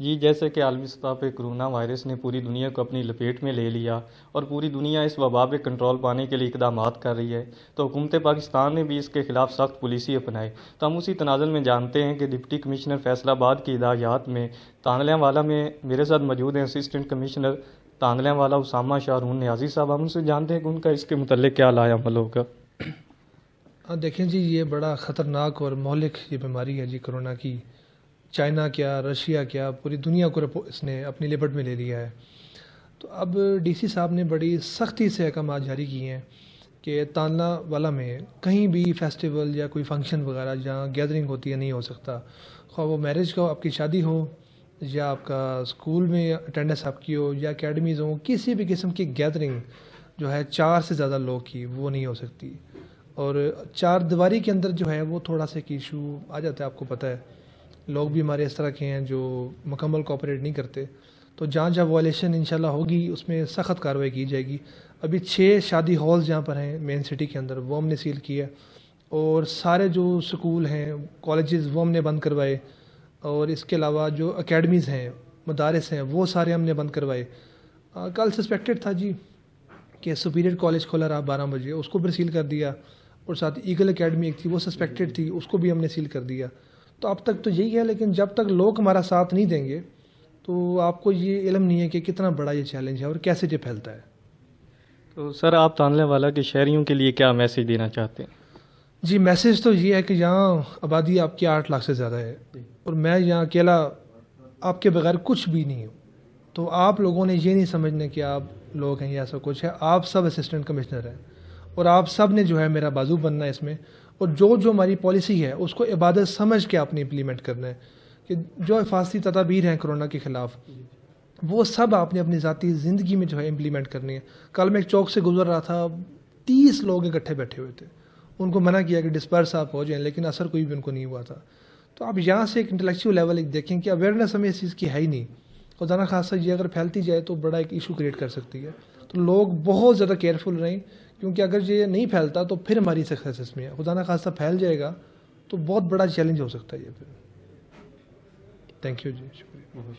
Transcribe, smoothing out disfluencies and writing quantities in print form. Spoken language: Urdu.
جی، جیسے کہ عالمی سطح پہ کرونا وائرس نے پوری دنیا کو اپنی لپیٹ میں لے لیا اور پوری دنیا اس وبا پہ کنٹرول پانے کے لیے اقدامات کر رہی ہے، تو حکومت پاکستان نے بھی اس کے خلاف سخت پالیسی اپنائی۔ تو ہم اسی تناظر میں جانتے ہیں کہ ڈپٹی کمشنر فیصل آباد کی ہدایات میں تانگلیاں والا میں میرے ساتھ موجود ہیں اسسٹنٹ کمشنر تانگلیاں والا اسامہ شارون نیازی صاحب۔ ہم ان سے جانتے ہیں کہ ان کا اس کے متعلق کیا رائے عمل ہوگا۔ دیکھیں جی، یہ بڑا خطرناک اور مہلک یہ بیماری ہے جی کرونا کی۔ چائنا کیا، رشیا کیا، پوری دنیا کو اس نے اپنی لپٹ میں لے لیا ہے۔ تو اب ڈی سی صاحب نے بڑی سختی سے احکامات جاری کیے ہیں کہ تانلا والا میں کہیں بھی فیسٹیول یا کوئی فنکشن وغیرہ جہاں گیدرنگ ہوتی ہے نہیں ہو سکتا، خواہ وہ میرج کا آپ کی شادی ہو یا آپ کا اسکول میں اٹینڈنس آپ کی ہو یا اکیڈمیز ہوں، کسی بھی قسم کی گیدرنگ جو ہے 4 سے زیادہ لوگ کی وہ نہیں ہو سکتی۔ اور 4 دیواری کے اندر جو ہے وہ تھوڑا سا ایک ایشو آ جاتا ہے، آپ کو پتہ ہے لوگ بھی ہمارے اس طرح کے ہیں جو مکمل کوآپریٹ نہیں کرتے، تو جہاں جہاں وائلیشن انشاءاللہ ہوگی اس میں سخت کارروائی کی جائے گی۔ ابھی 6 شادی ہالز جہاں پر ہیں مین سٹی کے اندر وہ ہم نے سیل کیا، اور سارے جو سکول ہیں کالجز وہ ہم نے بند کروائے، اور اس کے علاوہ جو اکیڈمیز ہیں مدارس ہیں وہ سارے ہم نے بند کروائے۔ کل سسپیکٹڈ تھا جی کہ سپیریئر کالج کھولا رہا 12 بجے، اس کو بھی سیل کر دیا، اور ساتھ ایگل اکیڈمی ایک تھی وہ سسپیکٹڈ تھی، اس کو بھی ہم نے سیل کر دیا۔ تو اب تک تو یہی ہے، لیکن جب تک لوگ ہمارا ساتھ نہیں دیں گے تو آپ کو یہ علم نہیں ہے کہ کتنا بڑا یہ چیلنج ہے اور کیسے یہ پھیلتا ہے۔ تو سر، آپ تانلے والا کے شہریوں کے لیے کیا میسیج دینا چاہتے ہیں؟ جی میسیج تو یہ ہے کہ یہاں آبادی آپ کی 8 لاکھ سے زیادہ ہے، اور میں یہاں اکیلا آپ کے بغیر کچھ بھی نہیں ہوں، تو آپ لوگوں نے یہ نہیں سمجھنا کہ آپ لوگ ہیں یا ایسا کچھ ہے۔ آپ سب اسسٹنٹ کمشنر ہیں، اور آپ سب نے جو ہے میرا بازو بننا ہے اس میں، اور جو ہماری پالیسی ہے اس کو عبادت سمجھ کے آپ نے امپلیمنٹ کرنا ہے، کہ جو حفاظتی تدابیر ہیں کرونا کے خلاف وہ سب آپ نے اپنی ذاتی زندگی میں جو ہے امپلیمنٹ کرنی ہے۔ کل میں ایک چوک سے گزر رہا تھا، 30 لوگ اکٹھے بیٹھے ہوئے تھے، ان کو منع کیا کہ ڈسپرس آپ ہو جائیں، لیکن اثر کوئی بھی ان کو نہیں ہوا تھا۔ تو آپ یہاں سے ایک انٹلیکچوئل لیول ایک دیکھیں کہ اویئرنیس ہمیں اس چیز کی ہے ہی نہیں، خدا نہ خاصہ یہ اگر پھیلتی جائے تو بڑا ایک ایشو کریٹ کر سکتی ہے۔ تو لوگ بہت زیادہ کیئرفل رہیں، کیونکہ اگر یہ نہیں پھیلتا تو پھر ہماری سکسیس اس میں ہے، خدا نہ خاصہ پھیل جائے گا تو بہت بڑا چیلنج ہو سکتا ہے یہ پھر۔ تھینک یو جی، شکریہ۔